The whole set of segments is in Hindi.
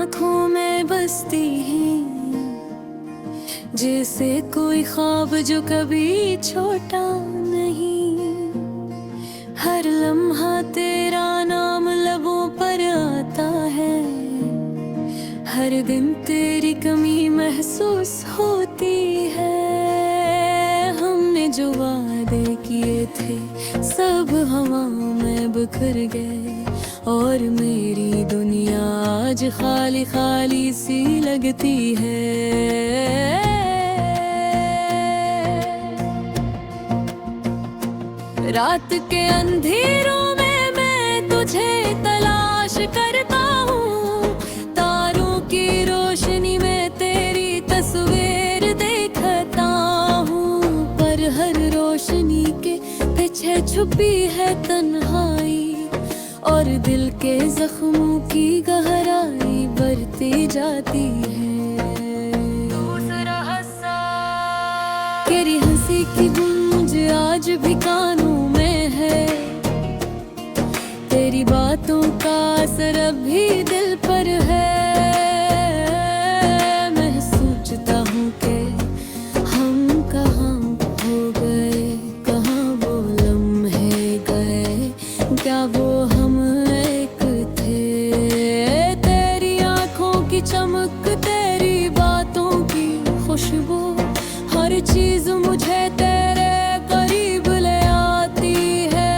आँखों में बसती है, जैसे कोई ख्वाब जो कभी छोटा नहीं। हर लम्हा तेरा नाम लबों पर आता है, हर दिन तेरी कमी महसूस होती है। हमने जो वादे किए थे सब हवाओं में बिखर गए, और मेरी दुनिया आज खाली खाली सी लगती है। रात के अंधेरों में मैं तुझे तलाश करता हूँ, तारों की रोशनी में तेरी तस्वीर देखता हूँ। पर हर रोशनी के पीछे छुपी है तन्हाई, और दिल के जख्मों की गहराई बढ़ती जाती है। दूसरा हंसा तेरी हंसी की गूंज आज भी कानों में है, तेरी बातों का असर अब भी दिल पर है। मैं सोचता हूँ कि हम कहाँ हो गए, कहाँ वो लम्हे गए, क्या वो हम एक थे। तेरी आँखों की चमक, तेरी बातों की खुशबू, हर चीज मुझे तेरे करीब ले आती है।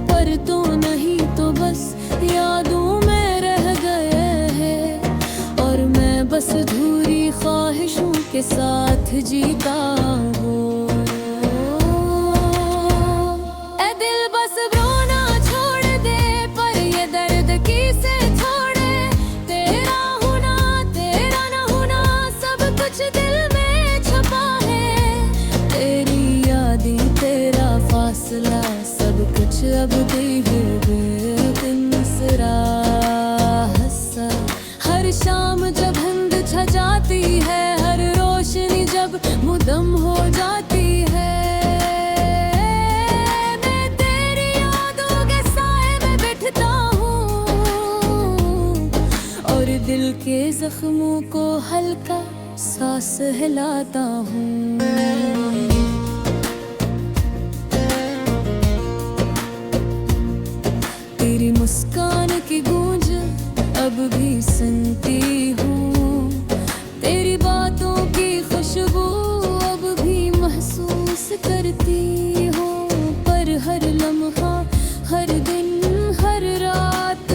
पर तू नहीं तो बस यादों में रह गए हैं, और मैं बस अधूरी ख्वाहिशों के साथ जीता हूँ। सब कुछ अब बेबिसरा हंसा, हर शाम जब धुंध छा जाती है, हर रोशनी जब मुदम हो जाती है। मैं तेरी यादों के साए में बैठता हूँ, और दिल के जख्मों को हल्का सांस हिलाता हूँ। तेरी मुस्कान की गूंज अब भी सुनती हूँ, तेरी बातों की खुशबू अब भी महसूस करती हूँ। पर हर लम्हा, हर दिन, हर रात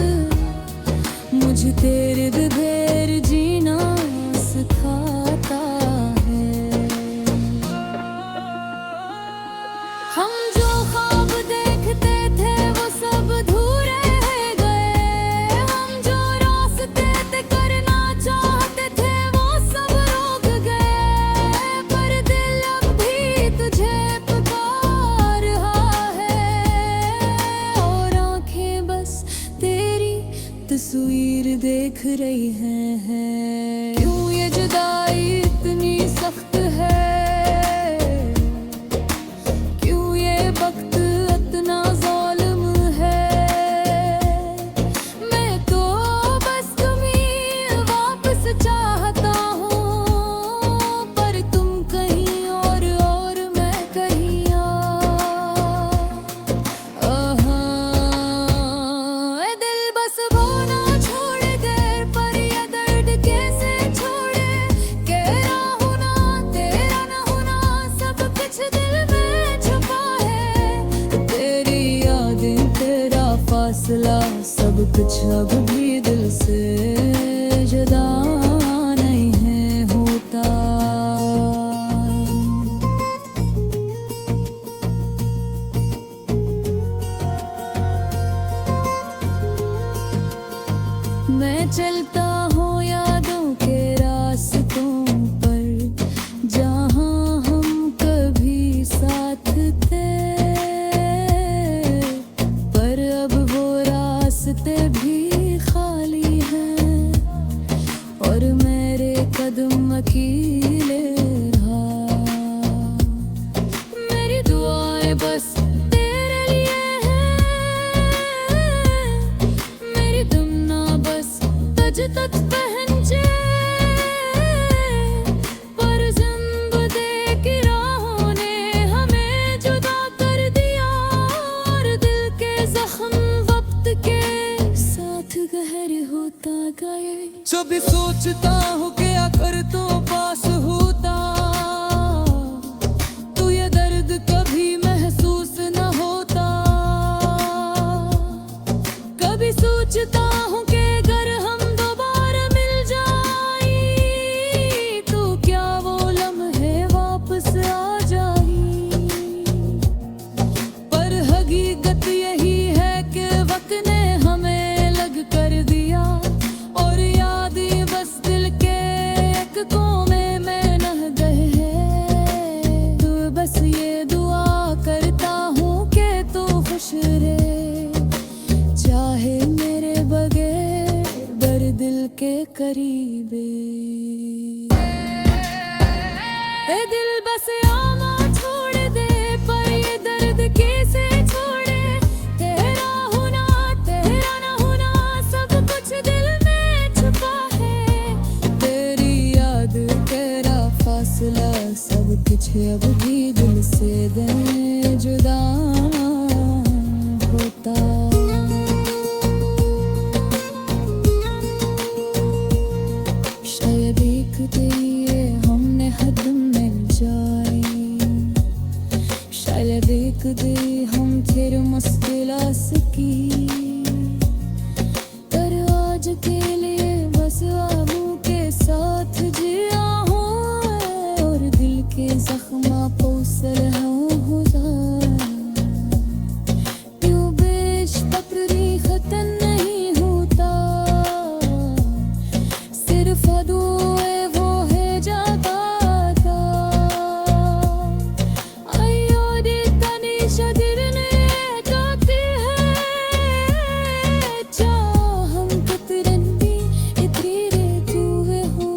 मुझे तेरे बगैर जीना सिखाता है। हम जो ख्वाब देखते थे वो सब अधूरे गए, हम जो रास्ते तय करना चाहते थे वो सब रुक गए। पर दिल अब भी तुझे पुकार रहा है, और आंखें बस तेरी तस्वीर देख रही हैं। क्यों ये जुदाई इतनी सख्त है, क्यों ये वक्त इतना ज़ालिम है। मैं तो बस तुम्हें वापस चाहता हूँ, पर तुम कहीं और मैं कहीं ए दिल बस वो ना छोड़ दे, पर ये दर्द कैसे छोड़े। कह रहा हूँ ना तेरा ना होना, सब कुछ दिल में छुपा है। तेरी यादें, तेरा फासला, सब कुछ अब भी दिल से जुदा नहीं है होता। मैं चलता हूँ यादों के रास्तों पर, जहाँ हम कभी साथ थे। पर अब वो रास्ते भी खाली हैं, और मेरे कदम अकेले रहा। मेरी दुआएं बस तेरे लिए हैं, मेरी तुम ना बस दिल बस आमा छोड़ दे, पर ये दर्द कैसे छोड़े। तेरा होना तेरा ना होना सब कुछ दिल में छुपा है। तेरी याद तेरा फासला सब कुछ अब भी दिल से दे जुदा होता। शायद एक दिए हमने हद मिल जाए, शायद एक दे हम फिर मुस्कुरा सकी। पर आज के लिए बस आबू के साथ जिया हूँ, और दिल के जख्मा पोसल होता। क्यों बेश पकड़ी खतन नहीं होता, सिर्फ दुए वो है जाता था। अयो दी तनी शदिरने काती है, चाह हम कतरनी इतनी रे तू है हो।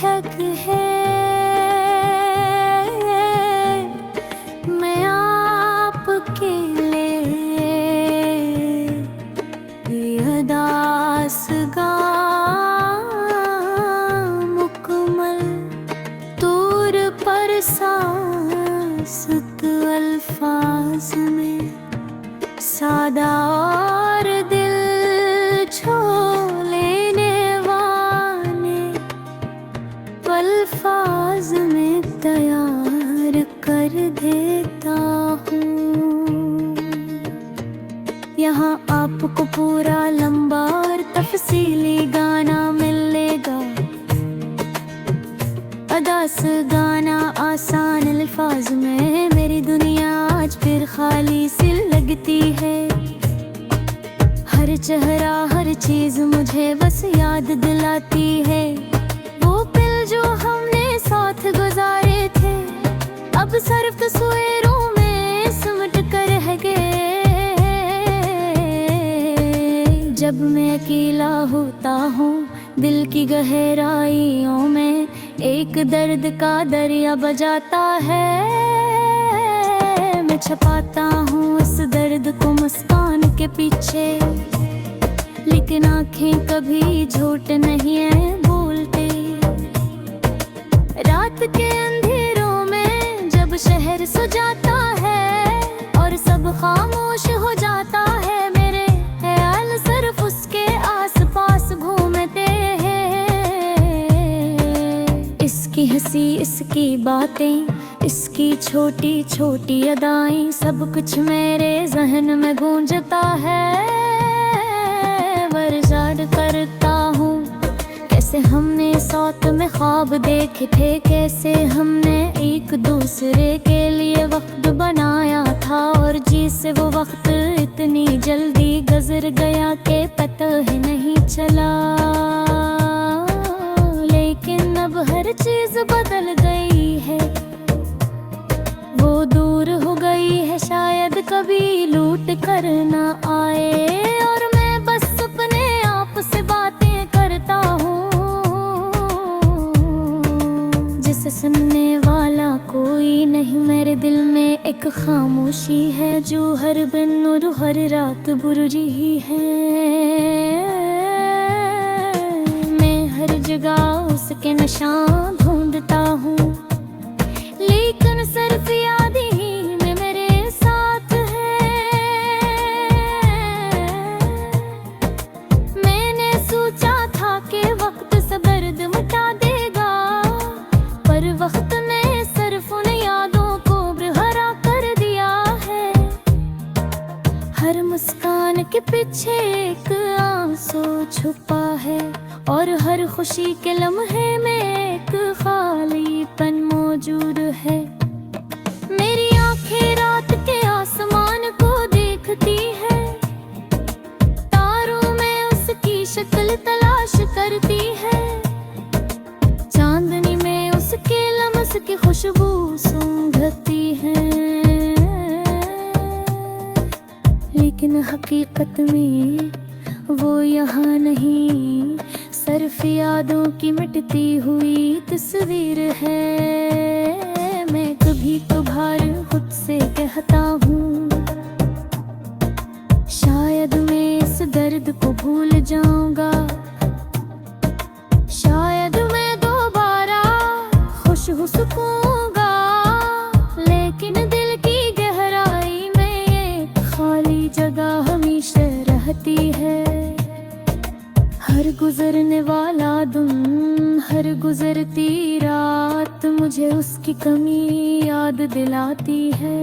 हक है मैं आपके लिए ये दास गा मुकम्मल तौर पर सास्त अल्फाज में सादा और दिल छू लेने वाले अल्फाज में तैयार कर देता हूँ। यहाँ आपको पूरा लंबा और तफसीली गाना मिलेगा। अदास गाना आसान अल्फाज में मेरी दुनिया आज फिर खाली सी लगती है। हर चेहरा हर चीज मुझे बस याद दिलाती है। वो पल जो हमने साथ गुजारे थे अब सिर्फ तस्वीरों में सिमट कर रह गए। जब मैं अकेला होता हूँ दिल की गहराइयों में एक दर्द का दरिया बजाता है। मैं छुपाता हूँ इस दर्द को मुस्कान के पीछे, लेकिन आंखें कभी झूठ नहीं है बोलते। रात के अंधेरों में जब शहर सो जाता है और सब खामोश हो जाता है, मेरे ख्याल सिर्फ उसके आसपास घूमते हैं। इसकी हंसी इसकी बातें इसकी छोटी छोटी अदाएं सब कुछ मेरे जहन में गूंजता है। वर्जाद करता हूँ कैसे हमने साथ में ख्वाब देखे थे, कैसे हमने एक दूसरे के लिए वक्त बनाया था और जी से वो वक्त इतनी जल्दी गुजर गया कि पता ही नहीं चला। लेकिन अब हर चीज बदल गई है, वो दूर हो गई है, शायद कभी लूट कर ना आए और मैं बस अपने आप से बातें करता हूँ। जिसे सुनने वाला कोई नहीं, मेरे दिल में एक खामोशी है जो हर दिन और हर रात बुर्जी ही है। मैं हर जगह उसके निशान ढूंढता हूँ, लेकिन सिर्फ याद ही में मेरे साथ है। मैंने सोचा था कि वक्त सब दर्द मिटा देगा, पर वक्त ने सिर्फ उन यादों को बेहरा कर दिया है। हर मुस्कान के पीछे एक आंसू छुपा है और हर खुशी के लम्हे में एक खालीपन मौजूद है। मेरी आंखें रात के आसमान को देखती है, तारों में उसकी शक्ल तलाश करती है, चांदनी में उसके लम्स की खुशबू सूंघती है। लेकिन हकीकत में वो यहाँ नहीं, सिर्फ यादों की मिटती हुई तस्वीर है। मैं कभी कभार खुद से कहता हूँ, शायद मैं इस दर्द को भूल जाऊंगा, शायद मैं दोबारा खुश हो सकूंगा। लेकिन दिल की गहराई में एक खाली जगह हमेशा रहती है। हर गुजरने वाला दिन, हर गुजरती रात मुझे उसकी कमी याद दिलाती है।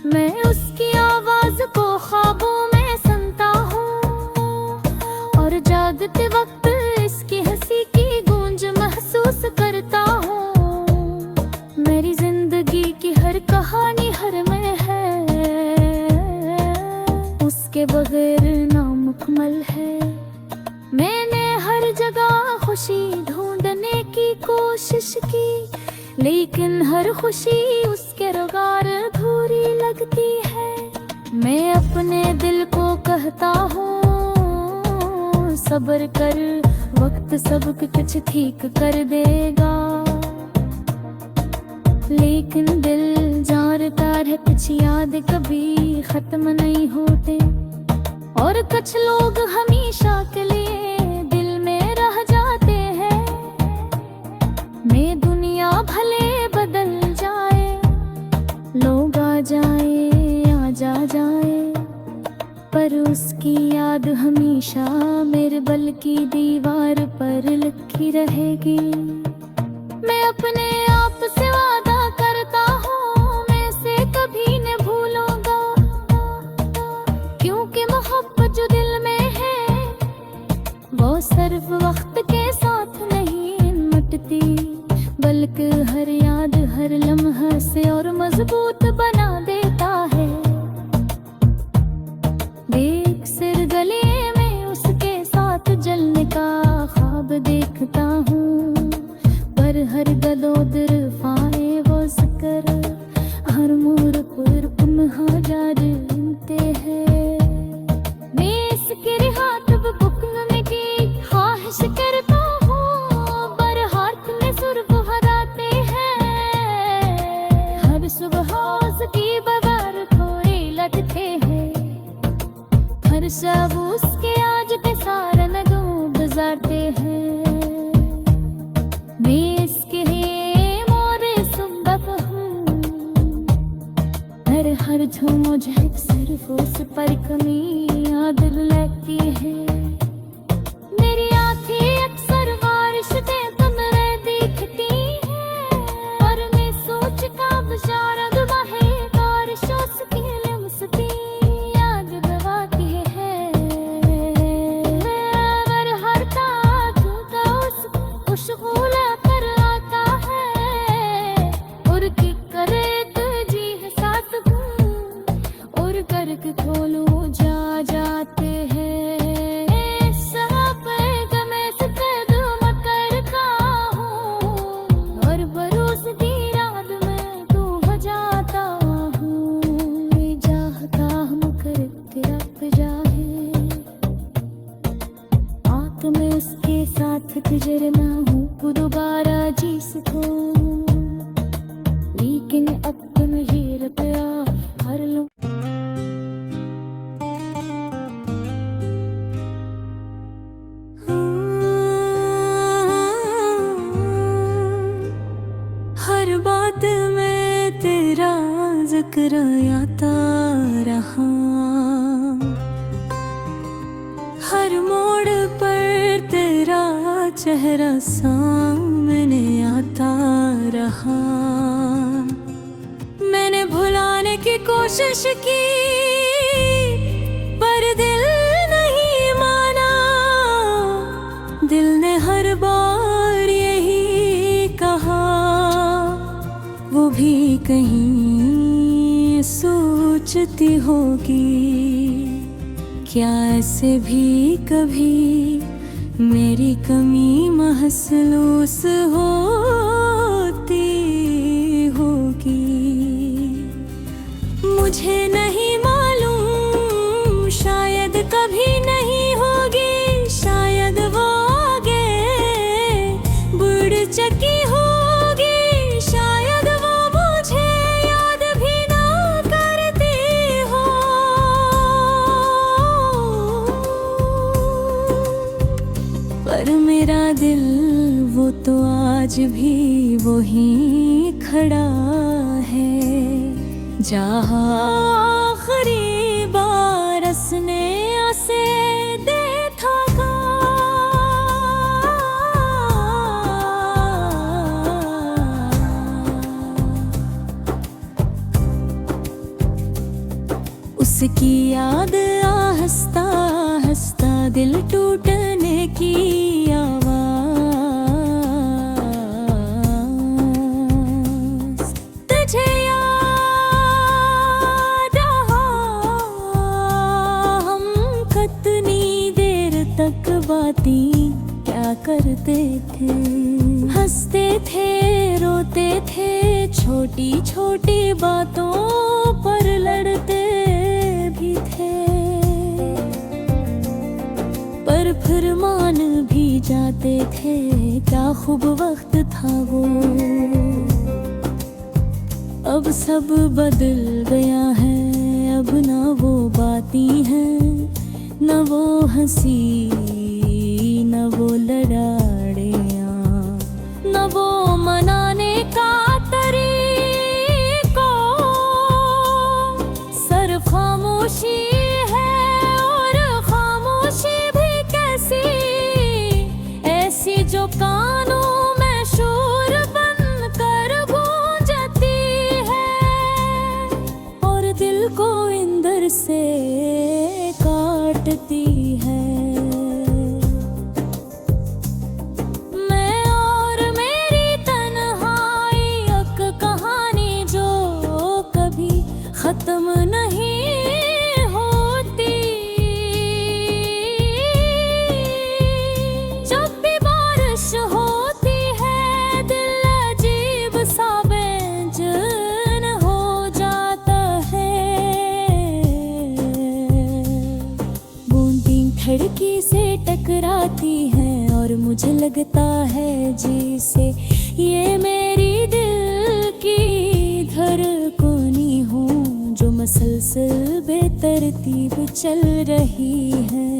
मैं उसकी आवाज को ख्वाबों में सुनता हूँ और जागते वक्त इसकी हंसी की गूंज महसूस करता हूँ। मेरी जिंदगी की हर कहानी हर में है, उसके बगैर नामुकम्मल है। मैंने हर जगह खुशी ढूंढने की कोशिश की, लेकिन हर खुशी उसके बगैर अधूरी लगती है। मैं अपने दिल को कहता हूँ, सब्र कर, वक्त सब कुछ ठीक कर देगा। लेकिन दिल जानता है कुछ याद कभी खत्म नहीं होते, और कुछ लोग हमेशा के लिए दिल में रह जाते हैं। मैं दुनिया भले बदल जाए, लोग आ जाए, पर उसकी याद हमेशा मेरे बल की दीवार पर लिखी रहेगी। मैं अपने आप से वादा करता हूँ, मैं से कभी न भूलूंगा, क्योंकि मोहब्बत जो दिल में है वो सिर्फ वक्त के साथ नहीं मिटती, बल्कि हर याद हर लम्हा से और मजबूत बना देता है। देख सिर गले में उसके साथ जलने का ख्वाब देखता हूँ, पर हर गदोदर फाए वो जिक्र, हर मोड़ पर पुनः जानते हैं। मैं इसके रिहात बुकने की ख्वाहिश करता हूँ, पर हाथ में सुर बहराते हैं। हर सुबह उसकी बगैर थोड़ी लगते हैं, हर शब उसके आज के सारे नगों गुजारते हैं। मैं इसके मोरे सुबह हूँ, हर झूम मुझे सिर्फ उस पर कमी याद लगती है। मेरी आँखें अक्सर बारिश के कमरे देखती हैं, और मैं सोच का बशारत बहे बारिशों की लम्सती याद दबाती है। अगर हर ताजों का उस खुशबूला कर आता है, और की करे तुझी साथ और करके खोलो जा जाते हैं। सब गमे से कदम करता हूँ, और बरोस की रात में तू हो जाता हूँ। चाहता हम करते रब जाए, आँख में उसके साथ गुजरना हूँ दोबारा जी सकूं, लेकिन अब तो मुझे रुपया हर लूं। हर बात में तेरा जिक्र आता रहा, हर मोड़ पर तेरा चेहरा सामने आता रहा। मैंने भुलाने की कोशिश की, पर दिल नहीं माना, दिल ने हर बार यही कहा, वो भी कहीं सोचती होगी, क्या ऐसे भी कभी मेरी कमी महसूस होती होगी। मुझे नहीं मालूम, शायद कभी नहीं होगी, शायद वो आगे बढ़ चुकी होगी, शायद वो मुझे याद भी ना करती हो। पर मेरा दिल वो तो आज भी वहीं खड़ा है, जहाँ आखिरी बार उसने उसे देखा था। उसकी याद आहिस्ता आहिस्ता दिल टूटने की क्या करते थे, हंसते थे, रोते थे, छोटी छोटी बातों पर लड़ते भी थे, पर फिर मान भी जाते थे। क्या खूब वक्त था वो, अब सब बदल गया है, अब ना वो बातें हैं, न वो हंसी, न वो लड़ाड़ियाँ, न वो मनाने का तरीका, सिर्फ खामोशी है, और खामोशी भी कैसी, ऐसी जो कानों में शोर बनकर गूंजती है, और दिल को अंदर से काटती है। खत्म नहीं होती, जब भी बारिश होती है, दिल अजीब सा बेचैन हो जाता है। बूंदें खिड़की से टकराती हैं और मुझे लगता है जैसे ये मेरी दिल की धड़कनें हूँ, जो मसलसल बेतरतीब चल रही है।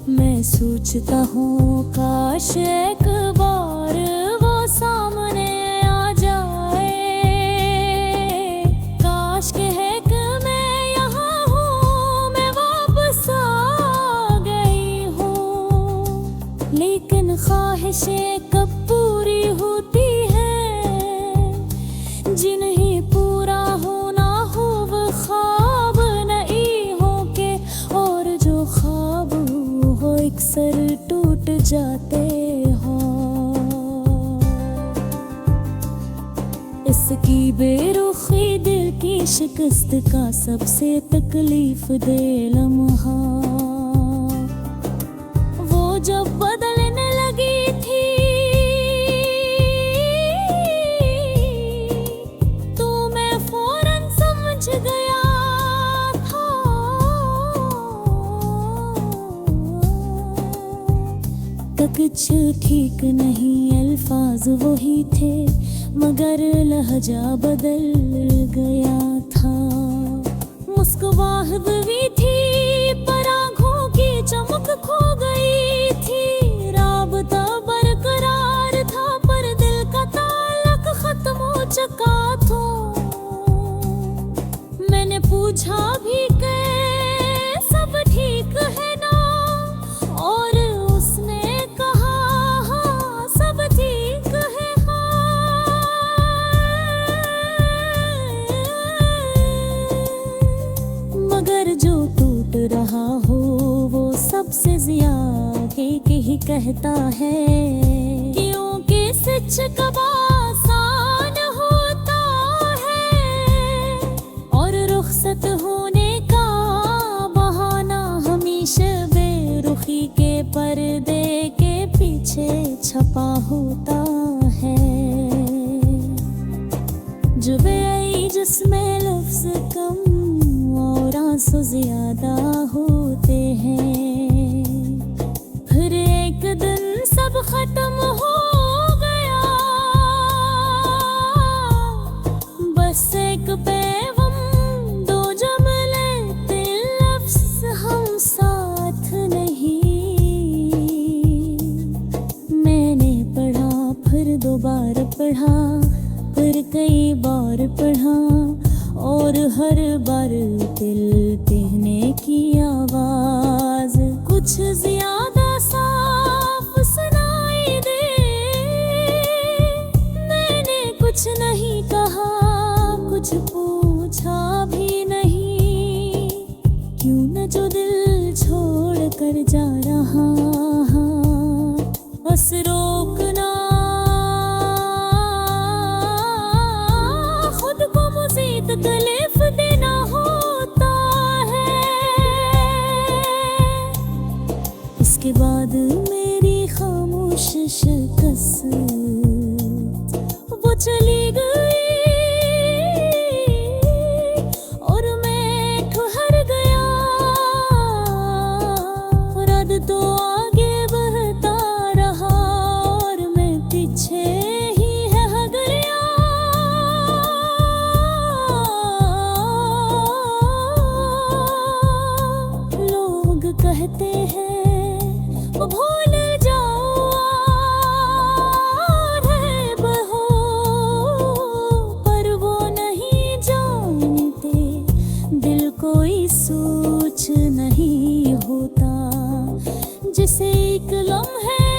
मैं सोचता हूँ काश एक बार वो सामने आ जाए, काश कहे कि मैं यहाँ हूँ, मैं वापस आ गई हूँ। लेकिन ख्वाहिशें कब पूरी होती हैं, जिन्हें पूरा होना हो वो ख्वाब नहीं हो के, और जो ख्वाब हो अक्सर टूट जाते हो। इसकी बेरुखी दिल की शिकस्त का सबसे तकलीफ दे लम्हा, वो जब बदलने लगी थी तो मैं फौरन समझ गया था कि कुछ ठीक नहीं। अल्फाज वही थे मगर लहजा बदल गया था। मुस्कुराहट भी थी पर आँखों की चमक खो गई थी। राबता बरकरार था पर दिल का ताल्लुक खत्म हो चुका था। मैंने पूछा भी कि सब ठीक है ना, और उसने कहा हाँ सब ठीक है हाँ। मगर जो टूट रहा हो वो सबसे ज्यादा कहता है क्योंकि सच कब आसान होता है और रुखसत होने का बहाना हमेशा बेरुखी के पर्दे के पीछे छपा होता है। जुबई जिसमें लफ्ज कम और आंसू ज्यादा होते हैं, फिर एक दिन सब खत्म हो गया, बस एक पैगाम दो जुमले लफ्ज हम साथ नहीं। मैंने पढ़ा फिर दोबारा पढ़ा फिर कई बार पढ़ा और हर बार दिल कहने की आवाज कुछ ज्यादा साफ सुनाई दे। मैंने कुछ नहीं कहा, कुछ पूछा भी नहीं, क्यों न जो दिल छोड़ कर जा रहा, बस रोकना तकलीफ देना होता है। इसके बाद मेरी खामोश शिकस्त वो चली गई और मैं ठहर गया। रात तो आगे बढ़ता रहा और मैं पीछे कहते हैं वो भूल जाओ रहे बहो, पर वो नहीं जानते दिल कोई सोच नहीं होता जिसे एक लम्हे